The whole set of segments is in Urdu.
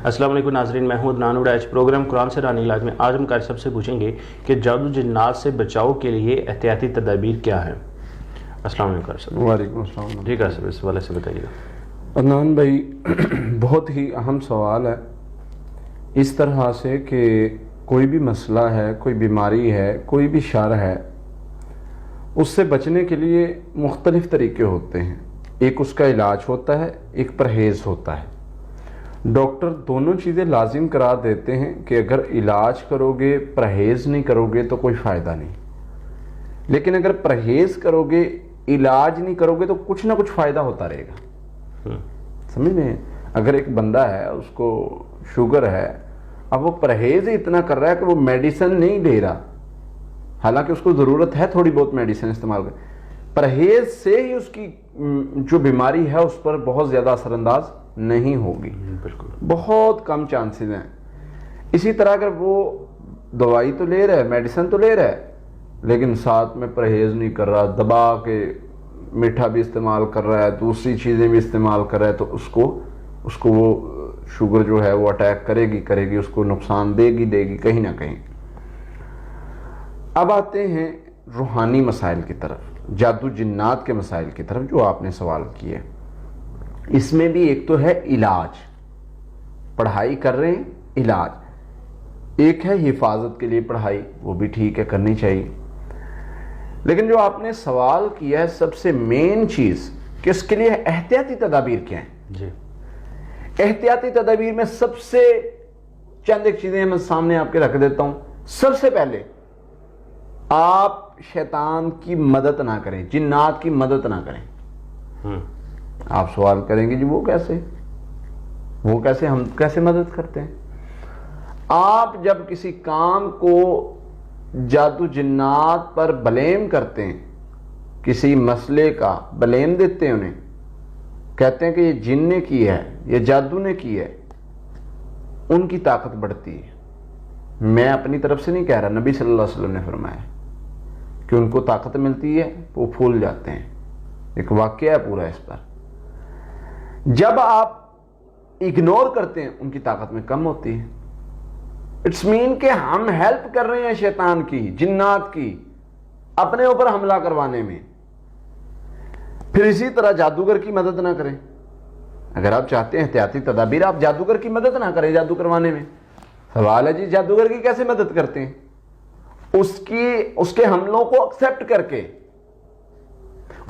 السلام علیکم ناظرین، میں ہوں عدنان اڑائچ، پروگرام قرآن سے رانی علاج میں آج ہم قاری صاحب سے پوچھیں گے کہ جادو جنات سے بچاؤ کے لیے احتیاطی تدابیر کیا ہیں۔ السلام علیکم قاری صاحب۔ وعلیکم السلام۔ جی قاری صاحب، اس حوالے سے بتائیے گا۔ عدنان بھائی، بہت ہی اہم سوال ہے اس طرح سے کہ کوئی بھی مسئلہ ہے، کوئی بیماری ہے، کوئی بھی شر ہے، اس سے بچنے کے لیے مختلف طریقے ہوتے ہیں۔ ایک اس کا علاج ہوتا ہے، ایک پرہیز ہوتا ہے۔ ڈاکٹر دونوں چیزیں لازم قرار دیتے ہیں کہ اگر علاج کرو گے، پرہیز نہیں کرو گے تو کوئی فائدہ نہیں، لیکن اگر پرہیز کرو گے، علاج نہیں کرو گے تو کچھ نہ کچھ فائدہ ہوتا رہے گا۔ سمجھ میں؟ اگر ایک بندہ ہے، اس کو شوگر ہے، اب وہ پرہیز ہی اتنا کر رہا ہے کہ وہ میڈیسن نہیں لے رہا، حالانکہ اس کو ضرورت ہے تھوڑی بہت میڈیسن استعمال کر، پرہیز سے ہی اس کی جو بیماری ہے اس پر بہت زیادہ اثر انداز نہیں ہوگی، بالکل بہت کم چانسز ہیں۔ اسی طرح اگر وہ دوائی تو لے رہا ہے، میڈیسن تو لے رہا ہے، لیکن ساتھ میں پرہیز نہیں کر رہا، دبا کے میٹھا بھی استعمال کر رہا ہے، دوسری چیزیں بھی استعمال کر رہا ہے، تو اس کو وہ شوگر جو ہے وہ اٹیک کرے گی، اس کو نقصان دے گی کہیں نہ کہیں۔ اب آتے ہیں روحانی مسائل کی طرف، جادو جنات کے مسائل کی طرف جو آپ نے سوال کیے۔ اس میں بھی ایک تو ہے علاج، پڑھائی کر رہے ہیں، علاج ایک ہے، حفاظت کے لیے پڑھائی وہ بھی ٹھیک ہے، کرنی چاہیے، لیکن جو آپ نے سوال کیا ہے سب سے مین چیز کہ اس کے لیے احتیاطی تدابیر کیا ہیں۔ جی، احتیاطی تدابیر میں سب سے چند ایک چیزیں میں سامنے آپ کے رکھ دیتا ہوں۔ سب سے پہلے آپ شیطان کی مدد نہ کریں، جنات کی مدد نہ کریں۔ آپ سوال کریں گے جی وہ کیسے ہم کیسے مدد کرتے ہیں؟ آپ جب کسی کام کو جادو جنات پر بلیم کرتے ہیں، کسی مسئلے کا بلیم دیتے ہیں، انہیں کہتے ہیں کہ یہ جن نے کی ہے، یہ جادو نے کی ہے، ان کی طاقت بڑھتی ہے۔ میں اپنی طرف سے نہیں کہہ رہا، نبی صلی اللہ علیہ وسلم نے فرمایا کہ ان کو طاقت ملتی ہے، وہ پھول جاتے ہیں۔ ایک واقعہ ہے پورا اس پر۔ جب آپ اگنور کرتے ہیں، ان کی طاقت میں کم ہوتی ہے۔ اٹس مین کہ ہم ہیلپ کر رہے ہیں شیطان کی، جنات کی، اپنے اوپر حملہ کروانے میں۔ پھر اسی طرح جادوگر کی مدد نہ کریں۔ اگر آپ چاہتے ہیں احتیاطی تدابیر، آپ جادوگر کی مدد نہ کریں جادو کروانے میں۔ سوال ہے جی جادوگر کی کیسے مدد کرتے ہیں؟ اس کے حملوں کو ایکسپٹ کر کے،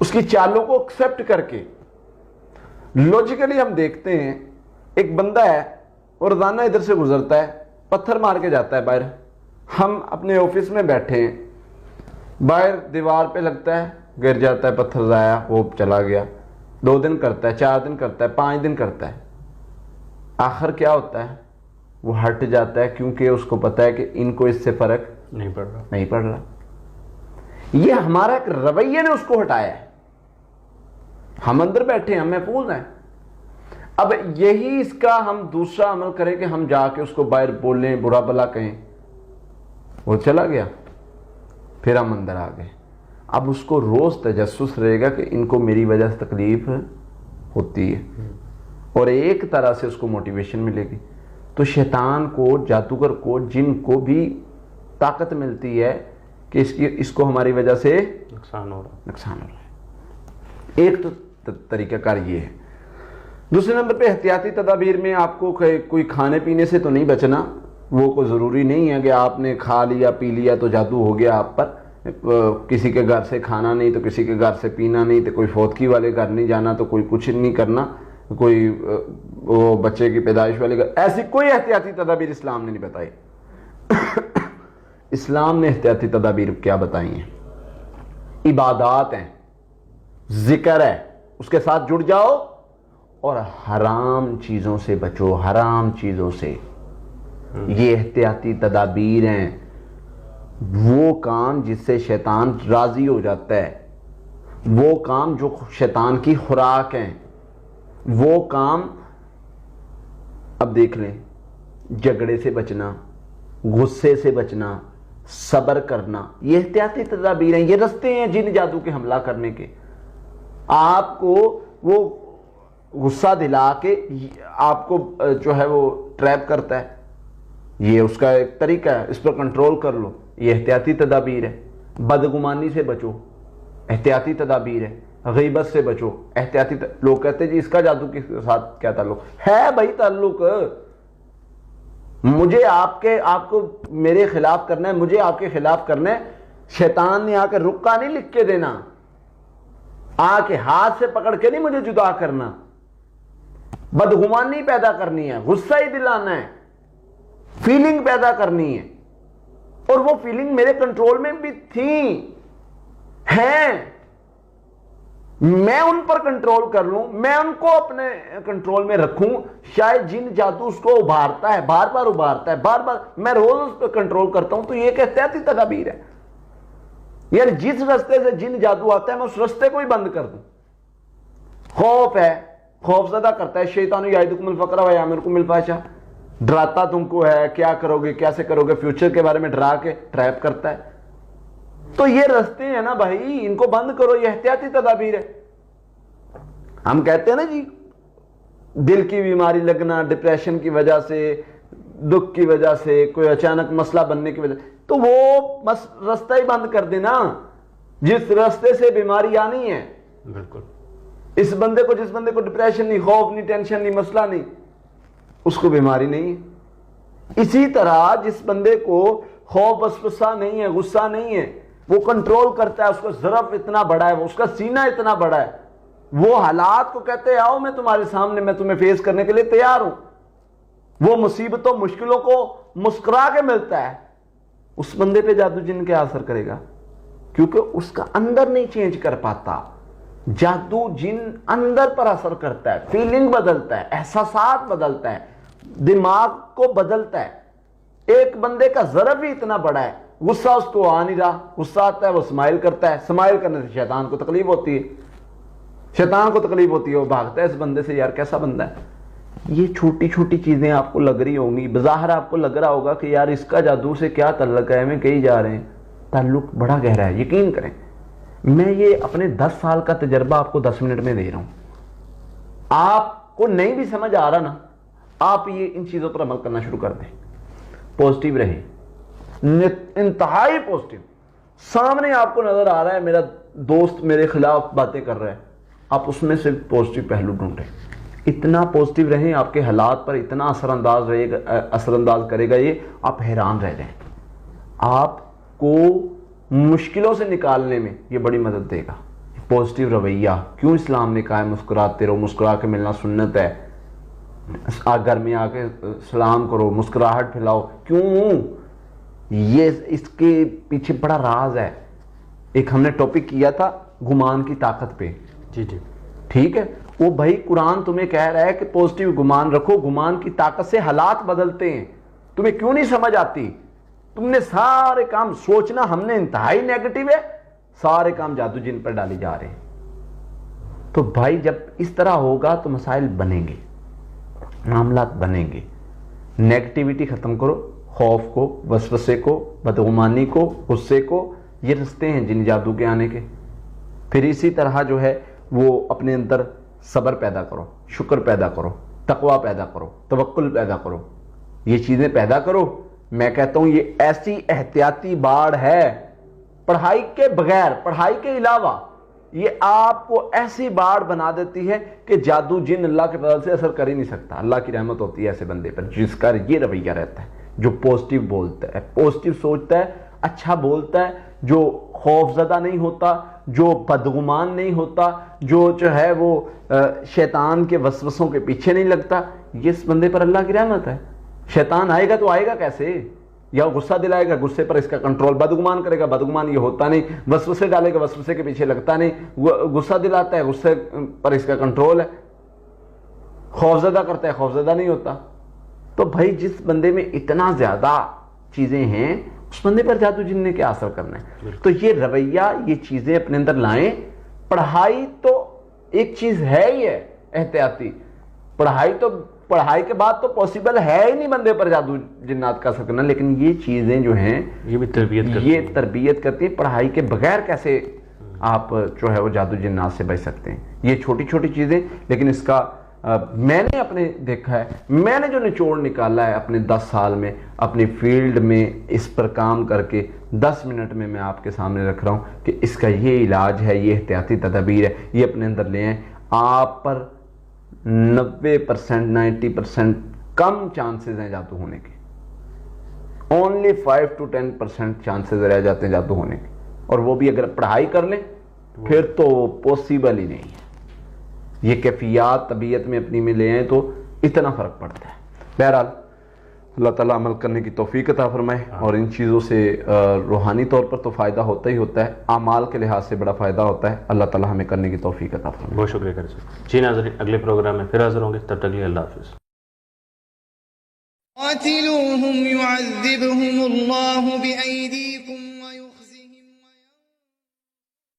اس کی چالوں کو ایکسپٹ کر کے۔ لوجیکلی ہم دیکھتے ہیں، ایک بندہ ہے اور روزانہ ادھر سے گزرتا ہے، پتھر مار کے جاتا ہے باہر۔ ہم اپنے آفس میں بیٹھے ہیں، باہر دیوار پہ لگتا ہے، گر جاتا ہے پتھر، ضائع، وہ چلا گیا۔ 2 دن کرتا ہے، 4 دن کرتا ہے، 5 دن کرتا ہے، آخر کیا ہوتا ہے؟ وہ ہٹ جاتا ہے، کیونکہ اس کو پتا ہے کہ ان کو اس سے فرق نہیں پڑ رہا۔ یہ ہمارا ایک رویے نے اس کو ہٹایا ہے۔ ہم اندر بیٹھے ہیں، ہم محفوظ ہیں۔ اب یہی اس کا ہم دوسرا عمل کریں کہ ہم جا کے اس کو باہر بولیں، برا بلا کہیں، وہ چلا گیا، پھر ہم اندر آ گئے۔ اب اس کو روز تجسس رہے گا کہ ان کو میری وجہ سے تکلیف ہوتی ہے، اور ایک طرح سے اس کو موٹیویشن ملے گی۔ تو شیطان کو، جادوگر کو، جن کو بھی طاقت ملتی ہے کہ اس کو ہماری وجہ سے نقصان ہو رہا ہے۔ ایک تو طریقہ کار یہ ہے۔ دوسرے نمبر پہ احتیاطی تدابیر میں آپ کو کوئی کھانے پینے سے تو نہیں بچنا، وہ کوئی ضروری نہیں ہے کہ آپ نے کھا لیا پی لیا تو جادو ہو گیا آپ پر۔ کسی کے گھر سے کھانا نہیں تو کسی کے گھر سے پینا نہیں، تو کوئی فوتکی والے گھر نہیں جانا، تو کوئی کچھ نہیں کرنا، کوئی وہ بچے کی پیدائش والے گھر، ایسی کوئی احتیاطی تدابیر اسلام نے نہیں بتائی۔ اسلام نے احتیاطی تدابیر کیا بتائی ہیں؟ عبادات ہیں، ذکر ہے، اس کے ساتھ جڑ جاؤ، اور حرام چیزوں سے بچو، حرام چیزوں سے۔ یہ احتیاطی تدابیر ہیں۔ وہ کام جس سے شیطان راضی ہو جاتا ہے، وہ کام جو شیطان کی خوراک ہیں، وہ کام اب دیکھ لیں، جھگڑے سے بچنا، غصے سے بچنا، صبر کرنا، یہ احتیاطی تدابیر ہیں، یہ رستے ہیں جن جادو کے حملہ کرنے کے۔ آپ کو وہ غصہ دلا کے آپ کو جو ہے وہ ٹریپ کرتا ہے، یہ اس کا ایک طریقہ ہے، اس پر کنٹرول کر لو، یہ احتیاطی تدابیر ہے۔ بدگمانی سے بچو، احتیاطی تدابیر ہے۔ غیبت سے بچو، احتیاطی لوگ کہتے ہیں جی اس کا جادو کے ساتھ کیا تعلق ہے؟ بھائی تعلق، مجھے آپ کو میرے خلاف کرنا ہے، مجھے آپ کے خلاف کرنا ہے۔ شیطان نے آ کے رکا نہیں لکھ کے دینا، آ کے ہاتھ سے پکڑ کے نہیں مجھے جدا کرنا، بدگمانی پیدا کرنی ہے، غصہ ہی دلانا ہے، فیلنگ پیدا کرنی ہے، اور وہ فیلنگ میرے کنٹرول میں بھی تھیں، ہیں، میں ان پر کنٹرول کر لوں، میں ان کو اپنے کنٹرول میں رکھوں۔ شاید جن جادو اس کو ابھارتا ہے، بار بار ابھارتا ہے، بار بار، میں روز اس پہ کنٹرول کرتا ہوں، تو یہ ایک احتیاطی تدابیر ہے۔ یعنی جس رستے سے جن جادو آتا ہے میں اس رستے کو ہی بند کر دوں۔ خوف ہے، خوف زدہ کرتا ہے، شیطان یعدکم الفقر ویامرکم بالفحشاء، ڈراتا تم کو ہے، کیا کرو گے، کیسے کرو گے، فیوچر کے بارے میں ڈرا کے ٹریپ کرتا ہے۔ تو یہ رستے ہیں نا بھائی، ان کو بند کرو، یہ احتیاطی تدابیر ہے۔ ہم کہتے ہیں نا جی دل کی بیماری لگنا ڈپریشن کی وجہ سے، دکھ کی وجہ سے، کوئی اچانک مسئلہ بننے کی وجہ سے، تو وہ رستہ ہی بند کر دینا جس رستے سے بیماری آنی ہے۔ بالکل، اس بندے کو، جس بندے کو ڈپریشن نہیں، خوف نہیں، ٹینشن نہیں، مسئلہ نہیں، اس کو بیماری نہیں ہے۔ اسی طرح جس بندے کو خوف وسوسہ نہیں ہے، غصہ نہیں ہے، وہ کنٹرول کرتا ہے، اس کا ظرف اتنا بڑا ہے، اس کا سینہ اتنا بڑا ہے، وہ حالات کو کہتے ہیں آؤ میں تمہارے سامنے، میں تمہیں فیس کرنے کے لیے تیار ہوں، وہ مصیبتوں مشکلوں کو مسکرا کے ملتا ہے، اس بندے پہ جادو جن کیا اثر کرے گا؟ کیونکہ اس کا اندر نہیں چینج کر پاتا۔ جادو جن اندر پر اثر کرتا ہے، فیلنگ بدلتا ہے، احساسات بدلتا ہے، دماغ کو بدلتا ہے۔ ایک بندے کا ظرف ہی اتنا بڑا ہے، غصہ اس کو آ نہیں رہا، غصہ آتا ہے وہ اسمائل کرتا ہے، اسمائل کرنے سے شیطان کو تکلیف ہوتی ہے، شیطان کو تکلیف ہوتی ہے، وہ بھاگتا ہے اس بندے سے، یار کیسا بندہ ہے۔ یہ چھوٹی چھوٹی چیزیں آپ کو لگ رہی ہوں گی، بظاہر آپ کو لگ رہا ہوگا کہ یار اس کا جادو سے کیا تعلق ہے، ہمیں کہیں جا رہے ہیں، تعلق بڑا گہرا ہے۔ یقین کریں، میں یہ اپنے 10 سال کا تجربہ آپ کو 10 منٹ میں دے رہا ہوں۔ آپ کو نہیں بھی سمجھ آ رہا نا، آپ یہ ان چیزوں پر عمل کرنا شروع کر دیں، پوزیٹیو رہیں، انتہائی پوزیٹیو۔ سامنے آپ کو نظر آ رہا ہے میرا دوست میرے خلاف باتیں کر رہا ہے، آپ اس میں سے پوزیٹیو پہلو ڈھونڈیں، اتنا پوزیٹیو رہیں، آپ کے حالات پر اتنا اثر انداز کرے گا یہ، آپ حیران رہ جائیں۔ آپ کو مشکلوں سے نکالنے میں یہ بڑی مدد دے گا۔ پوزیٹیو رویہ، کیوں اسلام نے کہا ہے مسکراتے رہو، مسکرا کے ملنا سنت ہے، گھر میں آ کے سلام کرو، مسکراہٹ پھیلاؤ، کیوں؟ یہ اس کے پیچھے بڑا راز ہے۔ ایک ہم نے ٹاپک کیا تھا گمان کی طاقت پہ، جی جی ٹھیک ہے، وہ بھائی قرآن تمہیں کہہ رہا ہے کہ پوزیٹیو گمان رکھو، گمان کی طاقت سے حالات بدلتے ہیں۔ تمہیں کیوں نہیں سمجھ آتی؟ تم نے سارے کام سوچنا ہم نے انتہائی نیگیٹو ہے، سارے کام جادو جن پر ڈالے جا رہے ہیں۔ تو بھائی جب اس طرح ہوگا تو مسائل بنیں گے، معاملات بنیں گے۔ نیگیٹیوٹی ختم کرو، خوف کو، وسوسے کو، بدگمانی کو، غصے کو، یہ رستے ہیں جن جادو کے آنے کے۔ پھر اسی طرح جو ہے وہ اپنے اندر صبر پیدا کرو، شکر پیدا کرو، تقوی پیدا کرو، توکل پیدا کرو، یہ چیزیں پیدا کرو۔ میں کہتا ہوں یہ ایسی احتیاطی باڑ ہے، پڑھائی کے بغیر، پڑھائی کے علاوہ یہ آپ کو ایسی باڑ بنا دیتی ہے کہ جادو جن اللہ کے فضل سے اثر کر ہی نہیں سکتا۔ اللہ کی رحمت ہوتی ہے ایسے بندے پر جس کا یہ رویہ رہتا ہے، جو پوزیٹیو بولتا ہے، پوزیٹیو سوچتا ہے، اچھا بولتا ہے، جو خوف زدہ نہیں ہوتا، جو بدگمان نہیں ہوتا، جو ہے وہ شیطان کے وسوسوں کے پیچھے نہیں لگتا۔ یہ اس بندے پر اللہ کی رحمت ہے۔ شیطان آئے گا تو آئے گا کیسے؟ یا غصہ دلائے گا، غصے پر اس کا کنٹرول، بدگمان کرے گا، بدگمان یہ ہوتا نہیں، وسوسے ڈالے گا، وسوسے کے پیچھے لگتا نہیں، غصہ دلاتا ہے، غصے پر اس کا کنٹرول ہے، خوف زدہ کرتا ہے، خوف زدہ نہیں ہوتا۔ تو بھائی جس بندے میں اتنا زیادہ چیزیں ہیں اس بندے پر جادو جن نے کیا اثر کرنا ہے؟ تو یہ رویہ، یہ چیزیں اپنے اندر لائیں۔ پڑھائی تو ایک چیز ہے ہی ہے احتیاطی، پڑھائی کے بعد تو پاسبل ہے ہی نہیں بندے پر جادو جنات کا اثر کرنا، لیکن یہ چیزیں جو ہیں یہ بھی تربیت کرتی ہیں۔ پڑھائی کے بغیر کیسے آپ جو ہے وہ جادو جنات سے بچ سکتے ہیں. یہ چھوٹی چھوٹی چیزیں، لیکن اس کا میں نے اپنے دیکھا ہے، میں نے جو نچوڑ نکالا ہے اپنے 10 سال میں اپنی فیلڈ میں اس پر کام کر کے 10 منٹ میں آپ کے سامنے رکھ رہا ہوں کہ اس کا یہ علاج ہے، یہ احتیاطی تدابیر ہے، یہ اپنے اندر لے آئیں. آپ پر 90% 90% کم چانسز ہیں جادو ہونے کے. اونلی 5 to 10% چانسز رہ جاتے ہیں جادو ہونے کے، اور وہ بھی اگر پڑھائی کر لیں پھر تو پوسیبل ہی نہیں ہے. یہ کیفیات طبیعت میں اپنی میں لے آئیں تو اتنا فرق پڑتا ہے. بہرحال اللہ تعالیٰ عمل کرنے کی توفیق عطا فرمائے، اور ان چیزوں سے روحانی طور پر تو فائدہ ہوتا ہی ہوتا ہے، اعمال کے لحاظ سے بڑا فائدہ ہوتا ہے. اللہ تعالیٰ ہمیں کرنے کی توفیق عطا فرمائے. بہت شکریہ قاری صاحب. جی ناظرین، اگلے پروگرام میں پھر حاضر ہوں گے، تب تک لیے اللہ حافظ. قاتلوهم يعذبهم الله بأيديكم